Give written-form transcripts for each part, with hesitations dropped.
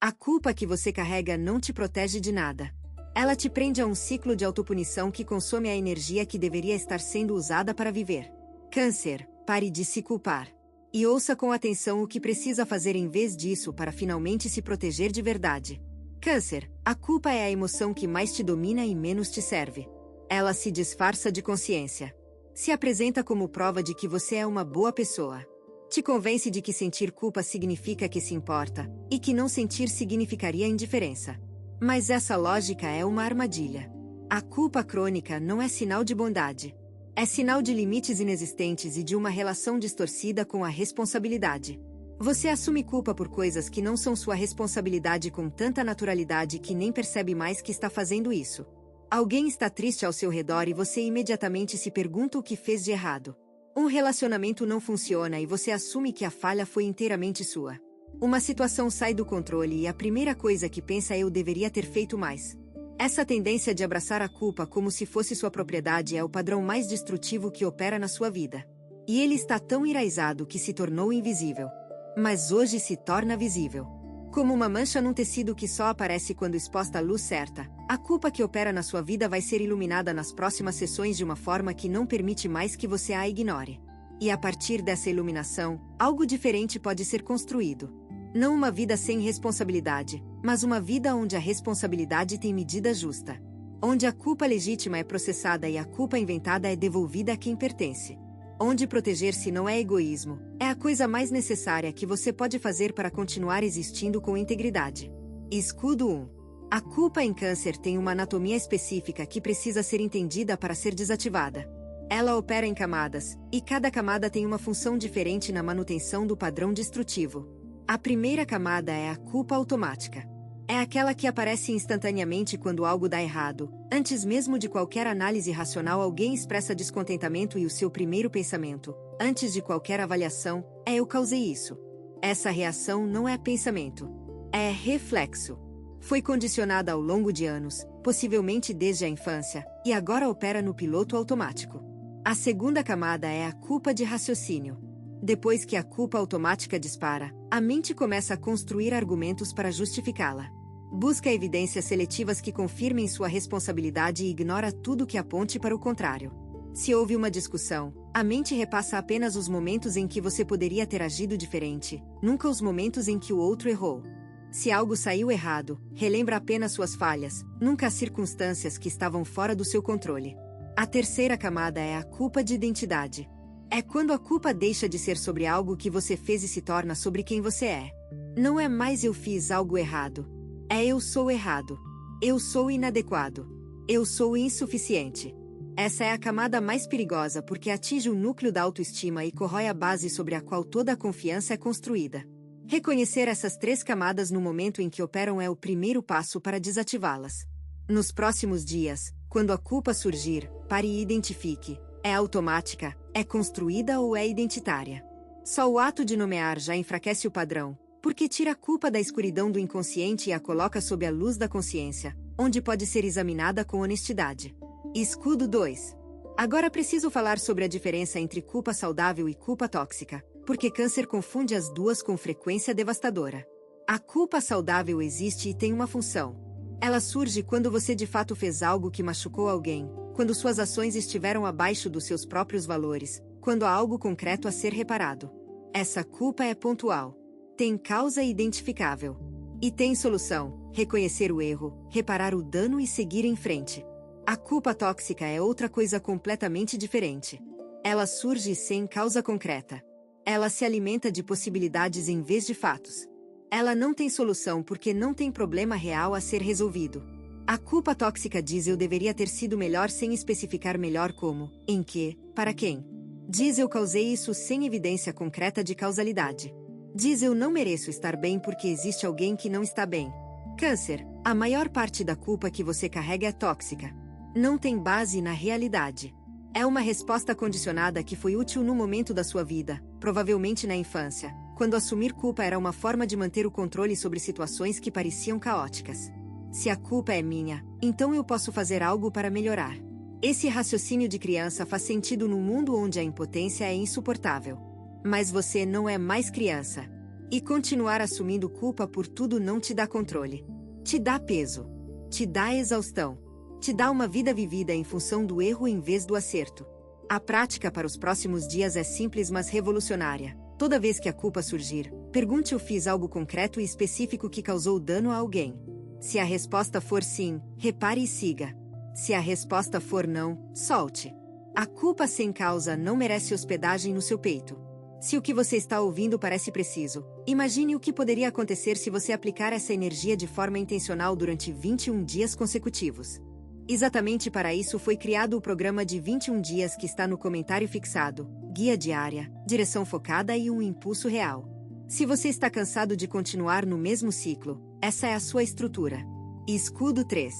A culpa que você carrega não te protege de nada. Ela te prende a um ciclo de autopunição que consome a energia que deveria estar sendo usada para viver. Câncer, pare de se culpar. E ouça com atenção o que precisa fazer em vez disso para finalmente se proteger de verdade. Câncer, a culpa é a emoção que mais te domina e menos te serve. Ela se disfarça de consciência. Se apresenta como prova de que você é uma boa pessoa. Te convence de que sentir culpa significa que se importa, e que não sentir significaria indiferença. Mas essa lógica é uma armadilha. A culpa crônica não é sinal de bondade. É sinal de limites inexistentes e de uma relação distorcida com a responsabilidade. Você assume culpa por coisas que não são sua responsabilidade com tanta naturalidade que nem percebe mais que está fazendo isso. Alguém está triste ao seu redor e você imediatamente se pergunta o que fez de errado. Um relacionamento não funciona e você assume que a falha foi inteiramente sua. Uma situação sai do controle e a primeira coisa que pensa é: eu deveria ter feito mais. Essa tendência de abraçar a culpa como se fosse sua propriedade é o padrão mais destrutivo que opera na sua vida. E ele está tão enraizado que se tornou invisível. Mas hoje se torna visível. Como uma mancha num tecido que só aparece quando exposta à luz certa, a culpa que opera na sua vida vai ser iluminada nas próximas sessões de uma forma que não permite mais que você a ignore. E a partir dessa iluminação, algo diferente pode ser construído. Não uma vida sem responsabilidade, mas uma vida onde a responsabilidade tem medida justa. Onde a culpa legítima é processada e a culpa inventada é devolvida a quem pertence. Onde proteger-se não é egoísmo, é a coisa mais necessária que você pode fazer para continuar existindo com integridade. Escudo 1. A culpa em Câncer tem uma anatomia específica que precisa ser entendida para ser desativada. Ela opera em camadas, e cada camada tem uma função diferente na manutenção do padrão destrutivo. A primeira camada é a culpa automática. É aquela que aparece instantaneamente quando algo dá errado. Antes mesmo de qualquer análise racional, alguém expressa descontentamento e o seu primeiro pensamento, antes de qualquer avaliação, é: eu causei isso. Essa reação não é pensamento. É reflexo. Foi condicionada ao longo de anos, possivelmente desde a infância, e agora opera no piloto automático. A segunda camada é a culpa de raciocínio. Depois que a culpa automática dispara, a mente começa a construir argumentos para justificá-la. Busca evidências seletivas que confirmem sua responsabilidade e ignora tudo que aponte para o contrário. Se houve uma discussão, a mente repassa apenas os momentos em que você poderia ter agido diferente, nunca os momentos em que o outro errou. Se algo saiu errado, relembra apenas suas falhas, nunca as circunstâncias que estavam fora do seu controle. A terceira camada é a culpa de identidade. É quando a culpa deixa de ser sobre algo que você fez e se torna sobre quem você é. Não é mais eu fiz algo errado. É eu sou errado. Eu sou inadequado. Eu sou insuficiente. Essa é a camada mais perigosa porque atinge o núcleo da autoestima e corrói a base sobre a qual toda a confiança é construída. Reconhecer essas três camadas no momento em que operam é o primeiro passo para desativá-las. Nos próximos dias, quando a culpa surgir, pare e identifique: é automática, é construída ou é identitária? Só o ato de nomear já enfraquece o padrão, porque tira a culpa da escuridão do inconsciente e a coloca sob a luz da consciência, onde pode ser examinada com honestidade. Escudo 2. Agora preciso falar sobre a diferença entre culpa saudável e culpa tóxica, porque Câncer confunde as duas com frequência devastadora. A culpa saudável existe e tem uma função. Ela surge quando você de fato fez algo que machucou alguém, quando suas ações estiveram abaixo dos seus próprios valores, quando há algo concreto a ser reparado. Essa culpa é pontual. Tem causa identificável. E tem solução: reconhecer o erro, reparar o dano e seguir em frente. A culpa tóxica é outra coisa completamente diferente. Ela surge sem causa concreta. Ela se alimenta de possibilidades em vez de fatos. Ela não tem solução porque não tem problema real a ser resolvido. A culpa tóxica diz: eu deveria ter sido melhor, sem especificar melhor como, em que, para quem. Diz: eu causei isso, sem evidência concreta de causalidade. Diz: eu não mereço estar bem porque existe alguém que não está bem. Câncer, a maior parte da culpa que você carrega é tóxica. Não tem base na realidade. É uma resposta condicionada que foi útil no momento da sua vida, provavelmente na infância, quando assumir culpa era uma forma de manter o controle sobre situações que pareciam caóticas. Se a culpa é minha, então eu posso fazer algo para melhorar. Esse raciocínio de criança faz sentido num mundo onde a impotência é insuportável. Mas você não é mais criança. E continuar assumindo culpa por tudo não te dá controle. Te dá peso. Te dá exaustão. Te dá uma vida vivida em função do erro em vez do acerto. A prática para os próximos dias é simples mas revolucionária. Toda vez que a culpa surgir, pergunte: eu fiz algo concreto e específico que causou dano a alguém? Se a resposta for sim, repare e siga. Se a resposta for não, solte. A culpa sem causa não merece hospedagem no seu peito. Se o que você está ouvindo parece preciso, imagine o que poderia acontecer se você aplicar essa energia de forma intencional durante 21 dias consecutivos. Exatamente para isso foi criado o programa de 21 dias que está no comentário fixado, guia diária, direção focada e um impulso real. Se você está cansado de continuar no mesmo ciclo, essa é a sua estrutura. Escudo 3.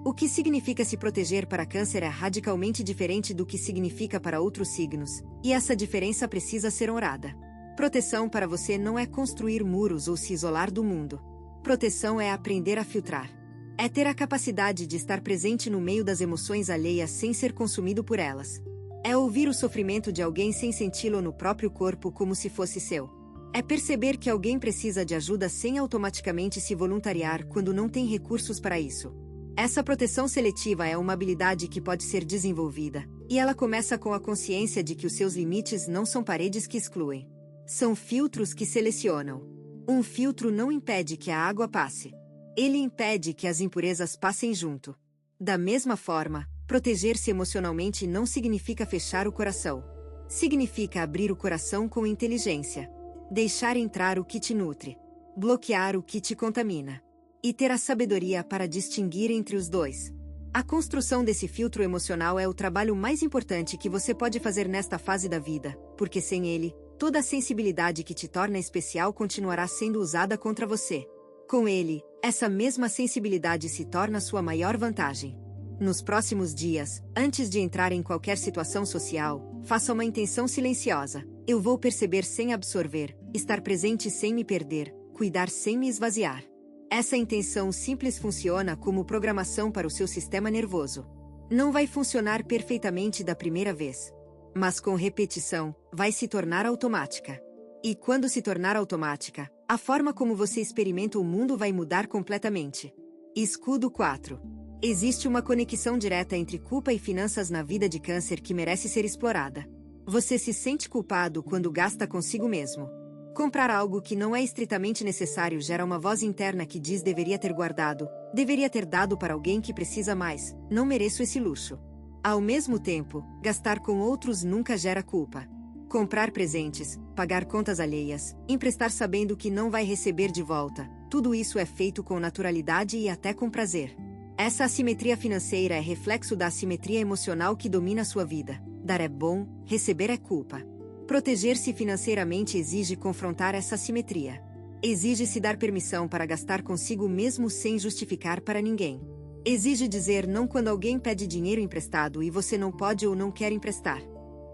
O que significa se proteger para Câncer é radicalmente diferente do que significa para outros signos, e essa diferença precisa ser honrada. Proteção para você não é construir muros ou se isolar do mundo. Proteção é aprender a filtrar. É ter a capacidade de estar presente no meio das emoções alheias sem ser consumido por elas. É ouvir o sofrimento de alguém sem senti-lo no próprio corpo como se fosse seu. É perceber que alguém precisa de ajuda sem automaticamente se voluntariar quando não tem recursos para isso. Essa proteção seletiva é uma habilidade que pode ser desenvolvida, e ela começa com a consciência de que os seus limites não são paredes que excluem. São filtros que selecionam. Um filtro não impede que a água passe. Ele impede que as impurezas passem junto. Da mesma forma, proteger-se emocionalmente não significa fechar o coração. Significa abrir o coração com inteligência. Deixar entrar o que te nutre. Bloquear o que te contamina. E ter a sabedoria para distinguir entre os dois. A construção desse filtro emocional é o trabalho mais importante que você pode fazer nesta fase da vida, porque sem ele, toda a sensibilidade que te torna especial continuará sendo usada contra você. Com ele, essa mesma sensibilidade se torna sua maior vantagem. Nos próximos dias, antes de entrar em qualquer situação social, faça uma intenção silenciosa. Eu vou perceber sem absorver, estar presente sem me perder, cuidar sem me esvaziar. Essa intenção simples funciona como programação para o seu sistema nervoso. Não vai funcionar perfeitamente da primeira vez, mas com repetição, vai se tornar automática. E quando se tornar automática, a forma como você experimenta o mundo vai mudar completamente. Escudo 4. Existe uma conexão direta entre culpa e finanças na vida de Câncer que merece ser explorada. Você se sente culpado quando gasta consigo mesmo. Comprar algo que não é estritamente necessário gera uma voz interna que diz: deveria ter guardado, deveria ter dado para alguém que precisa mais, não mereço esse luxo. Ao mesmo tempo, gastar com outros nunca gera culpa. Comprar presentes, pagar contas alheias, emprestar sabendo que não vai receber de volta, tudo isso é feito com naturalidade e até com prazer. Essa assimetria financeira é reflexo da assimetria emocional que domina sua vida. Dar é bom, receber é culpa. Proteger-se financeiramente exige confrontar essa assimetria. Exige se dar permissão para gastar consigo mesmo sem justificar para ninguém. Exige dizer não quando alguém pede dinheiro emprestado e você não pode ou não quer emprestar.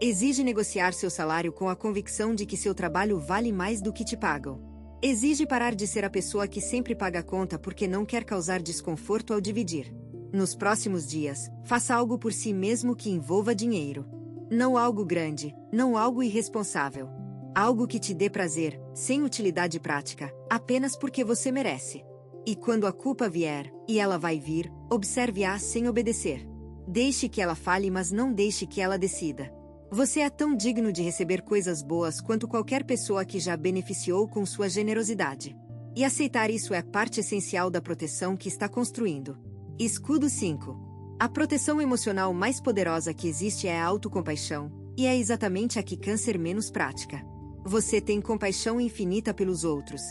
Exige negociar seu salário com a convicção de que seu trabalho vale mais do que te pagam. Exige parar de ser a pessoa que sempre paga a conta porque não quer causar desconforto ao dividir. Nos próximos dias, faça algo por si mesmo que envolva dinheiro. Não algo grande, não algo irresponsável. Algo que te dê prazer, sem utilidade prática, apenas porque você merece. E quando a culpa vier, e ela vai vir, observe-a sem obedecer. Deixe que ela fale, mas não deixe que ela decida. Você é tão digno de receber coisas boas quanto qualquer pessoa que já beneficiou com sua generosidade. E aceitar isso é parte essencial da proteção que está construindo. Escudo 5. A proteção emocional mais poderosa que existe é a autocompaixão, e é exatamente a que Câncer menos pratica. Você tem compaixão infinita pelos outros.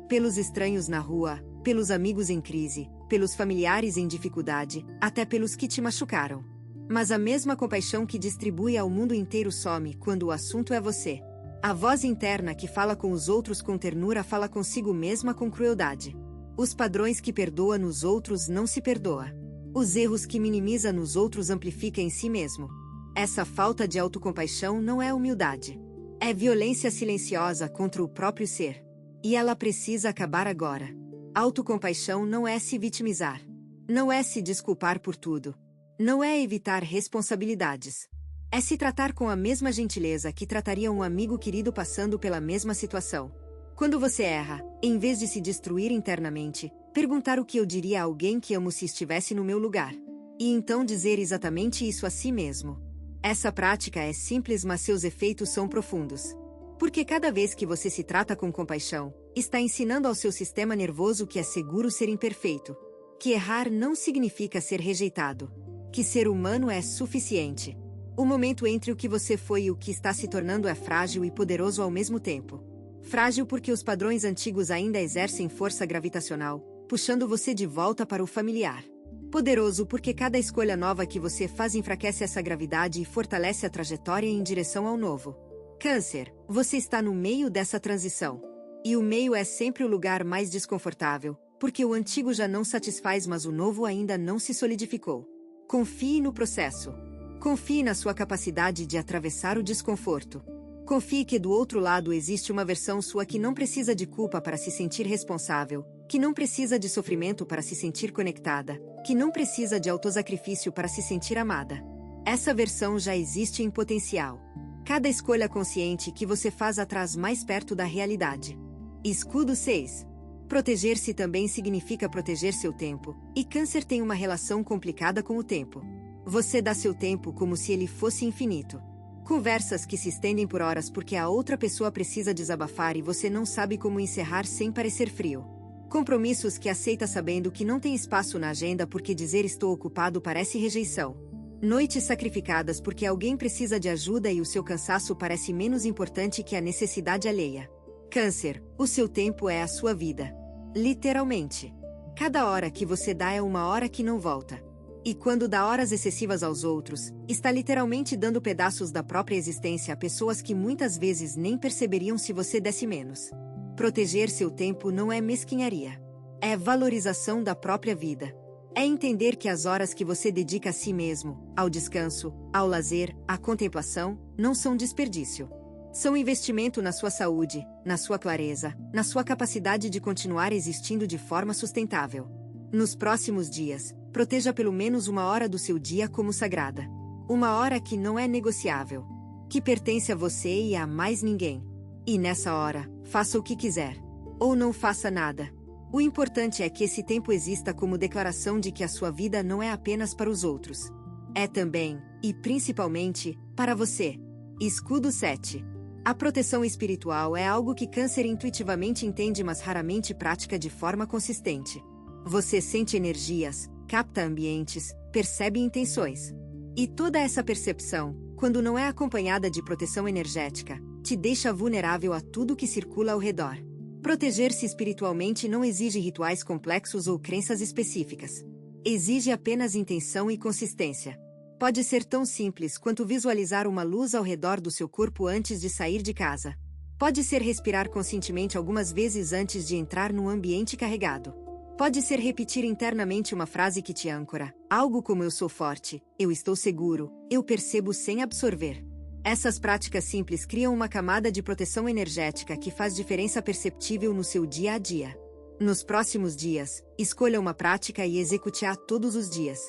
Pelos estranhos na rua, pelos amigos em crise, pelos familiares em dificuldade, até pelos que te machucaram. Mas a mesma compaixão que distribui ao mundo inteiro some quando o assunto é você. A voz interna que fala com os outros com ternura fala consigo mesma com crueldade. Os padrões que perdoa nos outros não se perdoa. Os erros que minimiza nos outros amplifica em si mesmo. Essa falta de autocompaixão não é humildade. É violência silenciosa contra o próprio ser. E ela precisa acabar agora. Autocompaixão não é se vitimizar. Não é se desculpar por tudo. Não é evitar responsabilidades. É se tratar com a mesma gentileza que trataria um amigo querido passando pela mesma situação. Quando você erra, em vez de se destruir internamente, perguntar o que eu diria a alguém que amo se estivesse no meu lugar. E então dizer exatamente isso a si mesmo. Essa prática é simples, mas seus efeitos são profundos. Porque cada vez que você se trata com compaixão, está ensinando ao seu sistema nervoso que é seguro ser imperfeito. Que errar não significa ser rejeitado. Que ser humano é suficiente. O momento entre o que você foi e o que está se tornando é frágil e poderoso ao mesmo tempo. Frágil porque os padrões antigos ainda exercem força gravitacional, puxando você de volta para o familiar. Poderoso porque cada escolha nova que você faz enfraquece essa gravidade e fortalece a trajetória em direção ao novo. Câncer, você está no meio dessa transição. E o meio é sempre o lugar mais desconfortável, porque o antigo já não satisfaz, mas o novo ainda não se solidificou. Confie no processo. Confie na sua capacidade de atravessar o desconforto. Confie que do outro lado existe uma versão sua que não precisa de culpa para se sentir responsável, que não precisa de sofrimento para se sentir conectada, que não precisa de autossacrifício para se sentir amada. Essa versão já existe em potencial. Cada escolha consciente que você faz a traz mais perto da realidade. Escudo 6. Proteger-se também significa proteger seu tempo, e Câncer tem uma relação complicada com o tempo. Você dá seu tempo como se ele fosse infinito. Conversas que se estendem por horas porque a outra pessoa precisa desabafar e você não sabe como encerrar sem parecer frio. Compromissos que aceita sabendo que não tem espaço na agenda porque dizer estou ocupado parece rejeição. Noites sacrificadas porque alguém precisa de ajuda e o seu cansaço parece menos importante que a necessidade alheia. Câncer, o seu tempo é a sua vida. Literalmente. Cada hora que você dá é uma hora que não volta. E quando dá horas excessivas aos outros, está literalmente dando pedaços da própria existência a pessoas que muitas vezes nem perceberiam se você desse menos. Proteger seu tempo não é mesquinharia. É valorização da própria vida. É entender que as horas que você dedica a si mesmo, ao descanso, ao lazer, à contemplação, não são desperdício. São investimento na sua saúde, na sua clareza, na sua capacidade de continuar existindo de forma sustentável. Nos próximos dias, proteja pelo menos uma hora do seu dia como sagrada. Uma hora que não é negociável. Que pertence a você e a mais ninguém. E nessa hora, faça o que quiser. Ou não faça nada. O importante é que esse tempo exista como declaração de que a sua vida não é apenas para os outros. É também, e principalmente, para você. Escudo 7. A proteção espiritual é algo que Câncer intuitivamente entende, mas raramente pratica de forma consistente. Você sente energias, capta ambientes, percebe intenções. E toda essa percepção, quando não é acompanhada de proteção energética, te deixa vulnerável a tudo que circula ao redor. Proteger-se espiritualmente não exige rituais complexos ou crenças específicas. Exige apenas intenção e consistência. Pode ser tão simples quanto visualizar uma luz ao redor do seu corpo antes de sair de casa. Pode ser respirar conscientemente algumas vezes antes de entrar num ambiente carregado. Pode ser repetir internamente uma frase que te âncora, algo como eu sou forte, eu estou seguro, eu percebo sem absorver. Essas práticas simples criam uma camada de proteção energética que faz diferença perceptível no seu dia a dia. Nos próximos dias, escolha uma prática e execute-a todos os dias.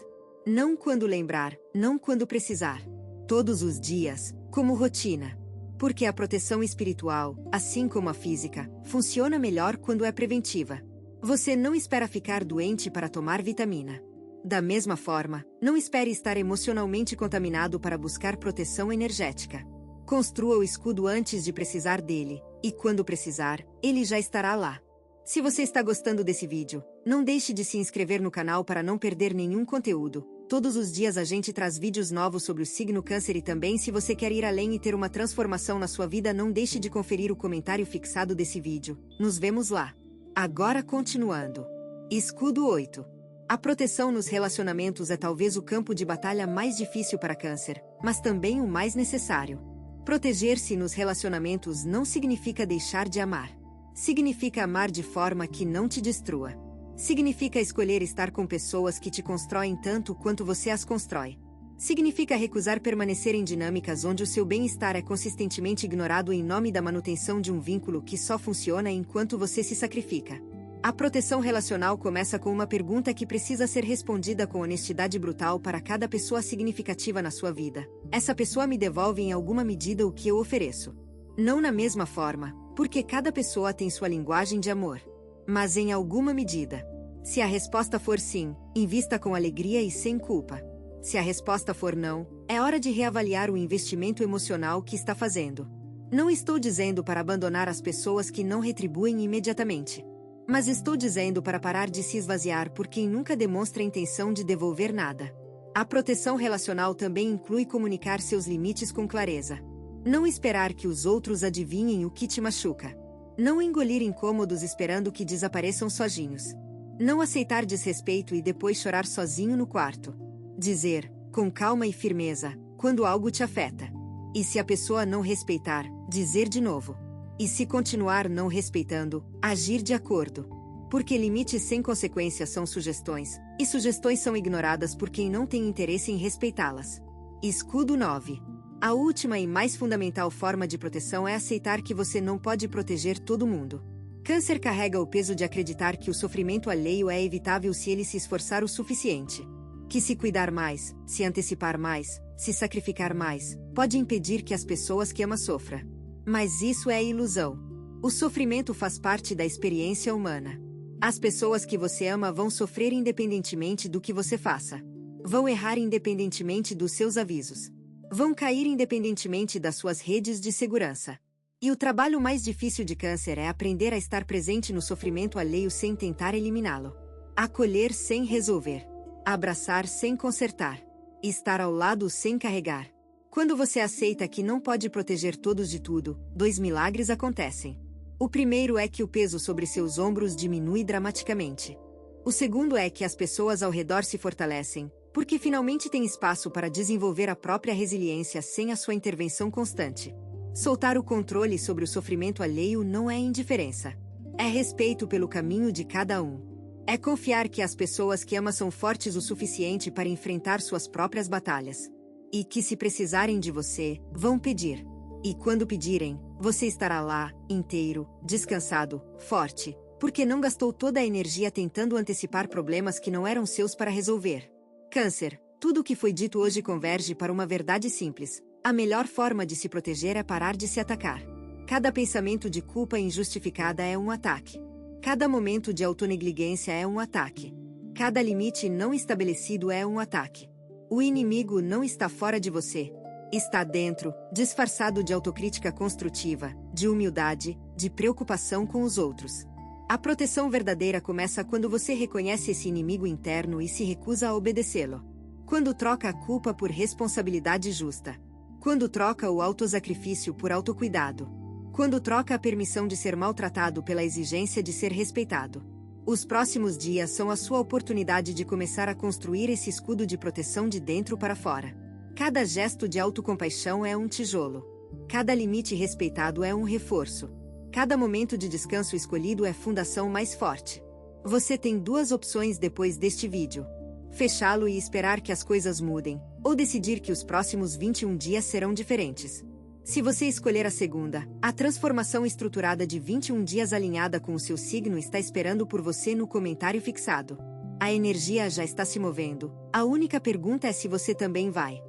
Não quando lembrar, não quando precisar. Todos os dias, como rotina. Porque a proteção espiritual, assim como a física, funciona melhor quando é preventiva. Você não espera ficar doente para tomar vitamina. Da mesma forma, não espere estar emocionalmente contaminado para buscar proteção energética. Construa o escudo antes de precisar dele, e quando precisar, ele já estará lá. Se você está gostando desse vídeo, não deixe de se inscrever no canal para não perder nenhum conteúdo. Todos os dias a gente traz vídeos novos sobre o signo Câncer e também se você quer ir além e ter uma transformação na sua vida, não deixe de conferir o comentário fixado desse vídeo. Nos vemos lá. Agora continuando. Escudo 8. A proteção nos relacionamentos é talvez o campo de batalha mais difícil para Câncer, mas também o mais necessário. Proteger-se nos relacionamentos não significa deixar de amar. Significa amar de forma que não te destrua. Significa escolher estar com pessoas que te constroem tanto quanto você as constrói. Significa recusar permanecer em dinâmicas onde o seu bem-estar é consistentemente ignorado em nome da manutenção de um vínculo que só funciona enquanto você se sacrifica. A proteção relacional começa com uma pergunta que precisa ser respondida com honestidade brutal para cada pessoa significativa na sua vida. Essa pessoa me devolve em alguma medida o que eu ofereço? Não na mesma forma, Porque cada pessoa tem sua linguagem de amor. Mas em alguma medida. Se a resposta for sim, invista com alegria e sem culpa. Se a resposta for não, é hora de reavaliar o investimento emocional que está fazendo. Não estou dizendo para abandonar as pessoas que não retribuem imediatamente. Mas estou dizendo para parar de se esvaziar por quem nunca demonstra a intenção de devolver nada. A proteção relacional também inclui comunicar seus limites com clareza. Não esperar que os outros adivinhem o que te machuca. Não engolir incômodos esperando que desapareçam sozinhos. Não aceitar desrespeito e depois chorar sozinho no quarto. Dizer, com calma e firmeza, quando algo te afeta. E se a pessoa não respeitar, dizer de novo. E se continuar não respeitando, agir de acordo. Porque limites sem consequências são sugestões, e sugestões são ignoradas por quem não tem interesse em respeitá-las. Escudo 9. A última e mais fundamental forma de proteção é aceitar que você não pode proteger todo mundo. Câncer carrega o peso de acreditar que o sofrimento alheio é evitável se ele se esforçar o suficiente. Que se cuidar mais, se antecipar mais, se sacrificar mais, pode impedir que as pessoas que ama sofram. Mas isso é ilusão. O sofrimento faz parte da experiência humana. As pessoas que você ama vão sofrer independentemente do que você faça. Vão errar independentemente dos seus avisos. Vão cair independentemente das suas redes de segurança. E o trabalho mais difícil de Câncer é aprender a estar presente no sofrimento alheio sem tentar eliminá-lo. Acolher sem resolver. Abraçar sem consertar. Estar ao lado sem carregar. Quando você aceita que não pode proteger todos de tudo, 2 milagres acontecem. O primeiro é que o peso sobre seus ombros diminui dramaticamente. O segundo é que as pessoas ao redor se fortalecem, porque finalmente têm espaço para desenvolver a própria resiliência sem a sua intervenção constante. Soltar o controle sobre o sofrimento alheio não é indiferença. É respeito pelo caminho de cada um. É confiar que as pessoas que ama são fortes o suficiente para enfrentar suas próprias batalhas. E que se precisarem de você, vão pedir. E quando pedirem, você estará lá, inteiro, descansado, forte, porque não gastou toda a energia tentando antecipar problemas que não eram seus para resolver. Câncer, tudo o que foi dito hoje converge para uma verdade simples. A melhor forma de se proteger é parar de se atacar. Cada pensamento de culpa injustificada é um ataque. Cada momento de autonegligência é um ataque. Cada limite não estabelecido é um ataque. O inimigo não está fora de você. Está dentro, disfarçado de autocrítica construtiva, de humildade, de preocupação com os outros. A proteção verdadeira começa quando você reconhece esse inimigo interno e se recusa a obedecê-lo. Quando troca a culpa por responsabilidade justa. Quando troca o autosacrifício por autocuidado. Quando troca a permissão de ser maltratado pela exigência de ser respeitado. Os próximos dias são a sua oportunidade de começar a construir esse escudo de proteção de dentro para fora. Cada gesto de autocompaixão é um tijolo. Cada limite respeitado é um reforço. Cada momento de descanso escolhido é fundação mais forte. Você tem 2 opções depois deste vídeo. Fechá-lo e esperar que as coisas mudem, ou decidir que os próximos 21 dias serão diferentes. Se você escolher a segunda, a transformação estruturada de 21 dias alinhada com o seu signo está esperando por você no comentário fixado. A energia já está se movendo. A única pergunta é se você também vai.